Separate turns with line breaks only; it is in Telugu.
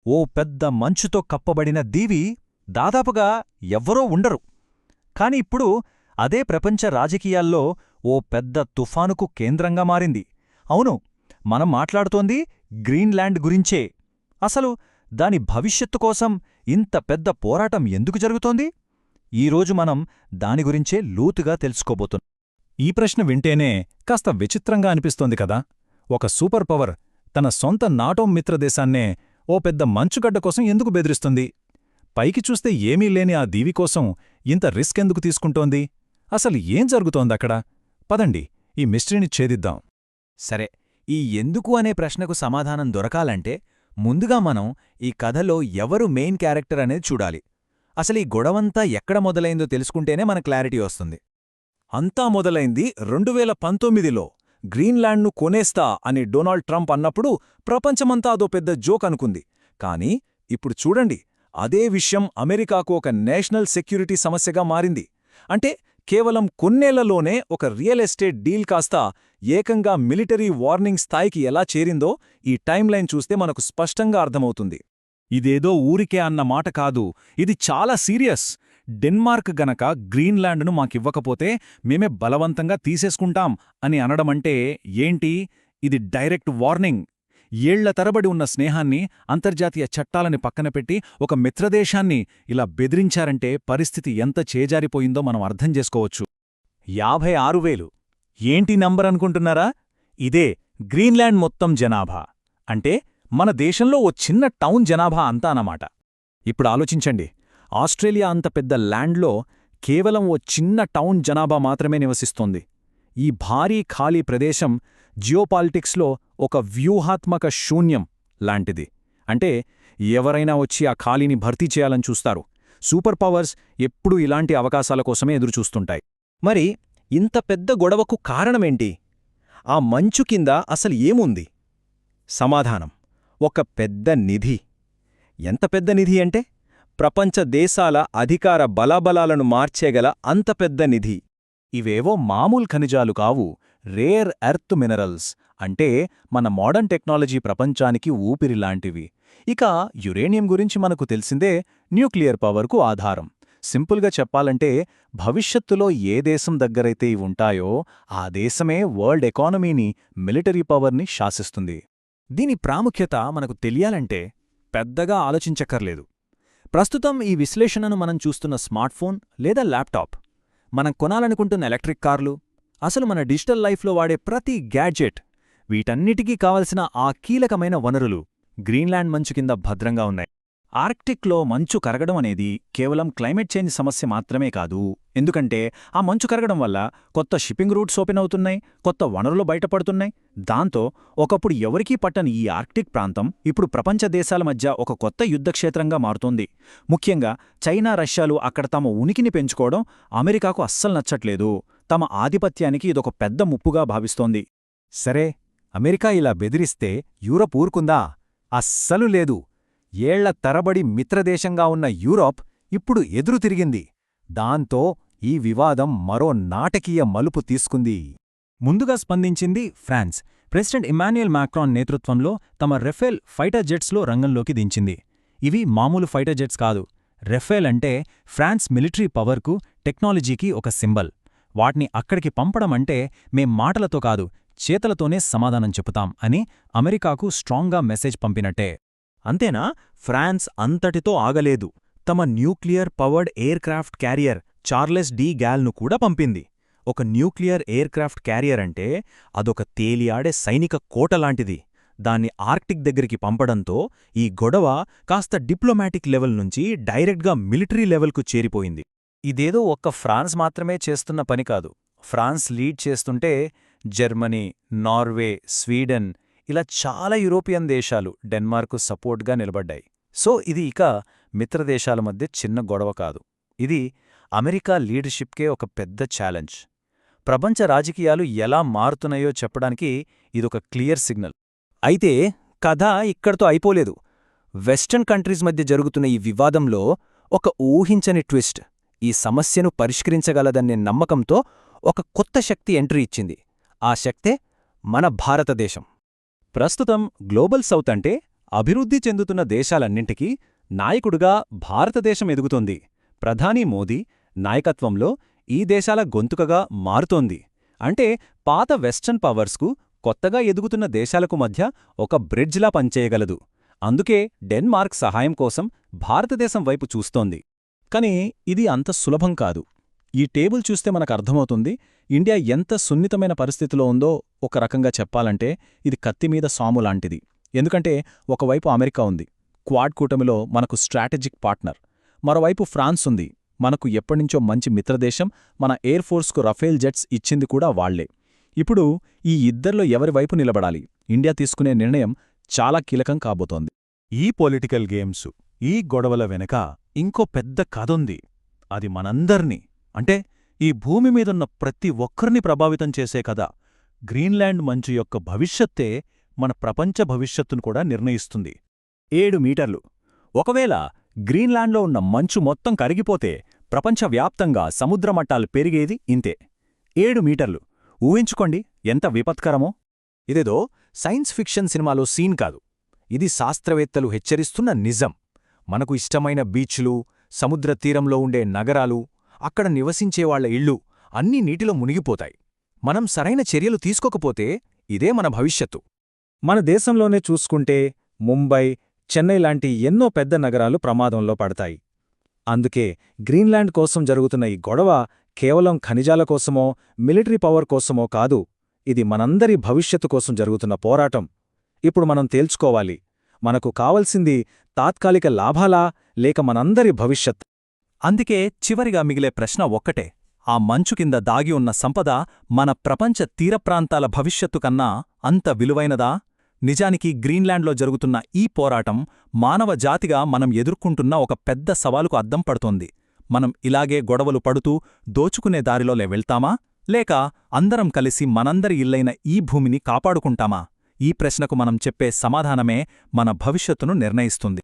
ఓ పెద్ద మంచుతో కప్పబడిన దీవి దాదాపుగా ఎవ్వరూ ఉండరు. కాని ఇప్పుడు అదే ప్రపంచ రాజకీయాల్లో ఓ పెద్ద తుఫానుకు కేంద్రంగా మారింది. అవును, మనం మాట్లాడుతోంది గ్రీన్లాండ్ గురించే. అసలు దాని భవిష్యత్తు కోసం ఇంత పెద్ద పోరాటం ఎందుకు జరుగుతోంది? ఈరోజు మనం దాని గురించే లోతుగా తెలుసుకోబోతున్నాం.
ఈ ప్రశ్న వింటేనే కాస్త విచిత్రంగా అనిపిస్తోంది కదా. ఒక సూపర్ పవర్ తన సొంత నాటో మిత్రదేశాన్నే ఓ పెద్ద మంచుగడ్డ కోసం ఎందుకు బెదిరిస్తుంది? పైకి చూస్తే ఏమీ లేని ఆ దీవి కోసం ఇంత రిస్క్ ఎందుకు తీసుకుంటోంది? అసలు ఏం జరుగుతోందక్కడ? పదండి, ఈ మిస్టరీని ఛేదిద్దాం.
సరే, ఈ ఎందుకు అనే ప్రశ్నకు సమాధానం దొరకాలంటే ముందుగా మనం ఈ కథలో ఎవరు మెయిన్ క్యారెక్టర్ అనేది చూడాలి. అసలీ గొడవంతా ఎక్కడ మొదలైందో తెలుసుకుంటేనే మన క్లారిటీ వస్తుంది.
అంతా మొదలైంది 2019లో. గ్రీన్లాండ్ను కొనేస్తా అని డొనాల్డ్ ట్రంప్ అన్నప్పుడు ప్రపంచమంతా అదో పెద్ద జోక్ అనుకుంది. కానీ ఇప్పుడు చూడండి, అదే విషయం అమెరికాకు ఒక నేషనల్ సెక్యూరిటీ సమస్యగా మారింది. అంటే కేవలం కొన్నేళ్లలోనే ఒక రియల్ ఎస్టేట్ డీల్ కాస్త ఏకంగా మిలిటరీ వార్నింగ్ స్థాయికి ఎలా చేరిందో ఈ టైమ్లైన్ చూస్తే మనకు స్పష్టంగా అర్థమవుతుంది. ఇదేదో ఊరికే అన్న మాట కాదు, ఇది చాలా సీరియస్. డెన్మార్క్ గనక గ్రీన్లాండ్ను మాకివ్వకపోతే మేమే బలవంతంగా తీసేసుకుంటాం అని అనడమంటే ఏంటి? ఇది డైరెక్ట్ వార్నింగ్. ఏళ్ల తరబడి ఉన్న స్నేహాన్ని, అంతర్జాతీయ చట్టాలని పక్కనపెట్టి ఒక మిత్రదేశాన్ని ఇలా బెదిరించారంటే పరిస్థితి ఎంత చేజారిపోయిందో మనం అర్థం చేసుకోవచ్చు.
56,000 ఏంటి నంబర్ అనుకుంటున్నారా? ఇదే గ్రీన్లాండ్ మొత్తం జనాభా. అంటే మన దేశంలో ఓ చిన్న టౌన్ జనాభా అంతా అన్నమాట. ఇప్పుడు ఆలోచించండి, ఆస్ట్రేలియా అంత పెద్ద ల్యాండ్లో కేవలం ఓ చిన్న టౌన్ జనాభా మాత్రమే నివసిస్తోంది. ఈ భారీ ఖాళీ ప్రదేశం జియోపాలిటిక్స్లో ఒక వ్యూహాత్మక శూన్యం లాంటిది. అంటే ఎవరైనా వచ్చి ఆ ఖాళీని భర్తీ చేయాలని చూస్తారు. సూపర్ పవర్స్ ఎప్పుడూ ఇలాంటి అవకాశాల కోసమే ఎదురుచూస్తుంటాయి.
మరి ఇంత పెద్ద గొడవకు కారణమేంటి? ఆ మంచు కింద అసలు ఏముంది? సమాధానం: ఒక పెద్ద నిధి. ఎంత పెద్ద నిధి అంటే ప్రపంచ దేశాల అధికార బలాబలాలను మార్చేగల అంత పెద్ద నిధి.
ఇవేవో మామూలు ఖనిజాలు కావు, రేర్ ఎర్త్ మినరల్స్. అంటే మన మోడర్న్ టెక్నాలజీ ప్రపంచానికి ఊపిరిలాంటివి. ఇక యురేనియం గురించి మనకు తెలిసిందే, న్యూక్లియర్ పవర్కు ఆధారం. సింపుల్గా చెప్పాలంటే భవిష్యత్తులో ఏ దేశం దగ్గరైతే ఇవుంటాయో ఆ దేశమే వరల్డ్ ఎకానమీని, మిలిటరీ పవర్ని శాసిస్తుంది.
దీని ప్రాముఖ్యత మనకు తెలియాలంటే పెద్దగా ఆలోచించక్కర్లేదు. ప్రస్తుతం ఈ విశ్లేషణను మనం చూస్తున్న స్మార్ట్ఫోన్ లేదా ల్యాప్టాప్, మనం కొనాలనుకుంటున్న ఎలక్ట్రిక్ కార్లు, అసలు మన డిజిటల్ లైఫ్లో వాడే ప్రతి గ్యాడ్జెట్, వీటన్నిటికీ కావలసిన ఆ కీలకమైన వనరులు గ్రీన్లాండ్ మంచు కింద భద్రంగా ఉన్నాయి.
ఆర్క్టిక్లో మంచు కరగడం అనేది కేవలం క్లైమేట్ చేంజ్ సమస్య మాత్రమే కాదు. ఎందుకంటే ఆ మంచు కరగడం వల్ల కొత్త షిప్పింగ్ రూట్స్ ఓపెన్ అవుతున్నాయి, కొత్త వనరులు బయటపడుతున్నాయి. దాంతో ఒకప్పుడు ఎవరికీ పట్టని ఈ ఆర్క్టిక్ ప్రాంతం ఇప్పుడు ప్రపంచ దేశాల మధ్య ఒక కొత్త యుద్ధక్షేత్రంగా మారుతోంది. ముఖ్యంగా చైనా, రష్యాలు అక్కడ తమ ఉనికిని పెంచుకోవడం అమెరికాకు అస్సలు నచ్చట్లేదు. తమ ఆధిపత్యానికి ఇదొక పెద్ద ముప్పుగా భావిస్తోంది.
సరే, అమెరికా ఇలా బెదిరిస్తే యూరప్ ఊరుకుందా? అస్సలు లేదు. ఏళ్ల తరబడి మిత్రదేశంగా ఉన్న యూరోప్ ఇప్పుడు ఎదురు తిరిగింది. దాంతో ఈ వివాదం మరో నాటకీయ మలుపు తీసుకుంది.
ముందుగా స్పందించింది ఫ్రాన్స్. ప్రెసిడెంట్ ఇమాన్యుయల్ మాక్రాన్ నేతృత్వంలో తమ రెఫేల్ ఫైటర్ జెట్స్లో రంగంలోకి దించింది. ఇవి మామూలు ఫైటర్ జెట్స్ కాదు. రెఫేల్ అంటే ఫ్రాన్స్ మిలిటరీ పవర్కు, టెక్నాలజీకి ఒక సింబల్. వాటిని అక్కడికి పంపడమంటే మేం మాటలతో కాదు, చేతలతోనే సమాధానం చెబుతాం అని అమెరికాకు స్ట్రాంగ్గా మెసేజ్ పంపినట్టే.
అంతేనా? ఫ్రాన్స్ అంతటితో ఆగలేదు. తమ nuclear powered aircraft carrier Charles de గాల్ను కూడా పంపింది. ఒక న్యూక్లియర్ ఎయిర్ క్రాఫ్ట్ క్యారియర్ అంటే అదొక తేలియాడే సైనిక కోటలాంటిది. దాన్ని ఆర్క్టిక్ దగ్గరికి పంపడంతో ఈ గొడవ కాస్త డిప్లొమాటిక్ లెవెల్ నుంచి డైరెక్ట్గా మిలిటరీ లెవెల్కు చేరిపోయింది.
ఇదేదో ఒక్క ఫ్రాన్స్ మాత్రమే చేస్తున్న పని కాదు. ఫ్రాన్స్ లీడ్ చేస్తుంటే జర్మనీ, నార్వే, స్వీడన్, ఇలా చాలా యూరోపియన్ దేశాలు, డెన్మార్కు సపోర్ట్గా నిలబడ్డాయి. సో ఇది ఇక మిత్రదేశాల మధ్య చిన్న గొడవ కాదు. ఇది అమెరికా లీడర్షిప్కే ఒక పెద్ద ఛాలెంజ్. ప్రపంచ రాజకీయాలు ఎలా మారుతున్నాయో చెప్పడానికి ఇదొక క్లియర్ సిగ్నల్.
అయితే కథ ఇక్కడితో అయిపోలేదు. వెస్టర్న్ కంట్రీస్ మధ్య జరుగుతున్న ఈ వివాదంలో ఒక ఊహించని ట్విస్ట్ ఈ సమస్యను పరిష్కరించగలదనే నమ్మకంతో ఒక కొత్త శక్తి ఎంట్రీ ఇచ్చింది. ఆ శక్తే మన భారతదేశం.
ప్రస్తుతం గ్లోబల్ సౌత్ అంటే
అభివృద్ధి చెందుతున్న దేశాలన్నింటికీ నాయకుడుగా భారతదేశం ఎదుగుతోంది. ప్రధాని మోదీ నాయకత్వంలో ఈ దేశాల గొంతుకగా మారుతోంది. అంటే పాత వెస్టర్న్ పవర్స్కు కొత్తగా ఎదుగుతున్న దేశాలకు మధ్య ఒక బ్రిడ్జ్లా పనిచేయగలదు. అందుకే డెన్మార్క్ సహాయం కోసం భారతదేశం వైపు చూస్తోంది.
కానీ ఇది అంత సులభం కాదు. ఈ టేబుల్ చూస్తే మనకర్థమవుతుంది ఇండియా ఎంత సున్నితమైన పరిస్థితిలో ఉందో. ఒక రకంగా చెప్పాలంటే ఇది కత్తిమీద సాము లాంటిది. ఎందుకంటే ఒకవైపు అమెరికా ఉంది, క్వాడ్ కూటమిలో మనకు స్ట్రాటజిక్ పార్ట్నర్. మరోవైపు ఫ్రాన్స్ ఉంది, మనకు ఎప్పటినుంచో మంచి మిత్రదేశం. మన ఎయిర్ ఫోర్స్కు రఫేల్ జెట్స్ ఇచ్చింది కూడా వాళ్లే. ఇప్పుడు ఈ ఇద్దర్లో ఎవరి వైపు నిలబడాలి? ఇండియా తీసుకునే నిర్ణయం చాలా కీలకం కాబోతోంది.
ఈ పొలిటికల్ గేమ్స్, ఈ గొడవల వెనక ఇంకో పెద్ద కథుంది. అది మనందర్నీ, అంటే ఈ భూమి మీదున్న ప్రతి ఒక్కరిని ప్రభావితం చేసే కథ. గ్రీన్లాండ్ మంచు యొక్క భవిష్యత్తే మన ప్రపంచ భవిష్యత్తును కూడా నిర్ణయిస్తుంది.
7 మీటర్లు. ఒకవేళ గ్రీన్లాండ్లో ఉన్న మంచు మొత్తం కరిగిపోతే ప్రపంచవ్యాప్తంగా సముద్రమట్టాలు పెరిగేది ఇంతే. 7 మీటర్లు. ఊహించుకోండి ఎంత విపత్కరమో. ఇదేదో సైన్స్ ఫిక్షన్ సినిమాలో సీన్ కాదు. ఇది శాస్త్రవేత్తలు హెచ్చరిస్తున్న నిజం. మనకు ఇష్టమైన బీచ్లు, సముద్ర తీరంలో ఉండే నగరాలు, అక్కడ నివసించేవాళ్ల ఇళ్ళు అన్నీ నీటిలో మునిగిపోతాయి. మనం సరైన చర్యలు తీసుకోకపోతే ఇదే మన భవిష్యత్తు.
మన దేశంలోనే చూసుకుంటే ముంబై, చెన్నై లాంటి ఎన్నో పెద్ద నగరాలు ప్రమాదంలో పడతాయి. అందుకే గ్రీన్లాండ్ కోసం జరుగుతున్న ఈ గొడవ కేవలం ఖనిజాల కోసమో, మిలిటరీ పవర్ కోసమో కాదు. ఇది మనందరి భవిష్యత్తు కోసం జరుగుతున్న పోరాటం. ఇప్పుడు మనం తేల్చుకోవాలి, మనకు కావలసింది తాత్కాలిక లాభాలా లేక మనందరి భవిష్యత్?
అందుకే చివరిగా మిగిలే ప్రశ్న ఒక్కటే. ఆ మంచు కింద దాగి ఉన్న సంపద మన ప్రపంచ తీరప్రాంతాల భవిష్యత్తు కన్నా అంత విలువైనదా? నిజానికి గ్రీన్లాండ్లో జరుగుతున్న ఈ పోరాటం మానవ జాతిగా మనం ఎదుర్కొంటున్న ఒక పెద్ద సవాలుకు అద్దం పడుతోంది. మనం ఇలాగే గొడవలు పడుతూ దోచుకునే దారిలోనే వెళ్తామా, లేక అందరం కలిసి మనందరి ఇల్లైన ఈ భూమిని కాపాడుకుంటామా? ఈ ప్రశ్నకు మనం చెప్పే సమాధానమే మన భవిష్యత్తును నిర్ణయిస్తుంది.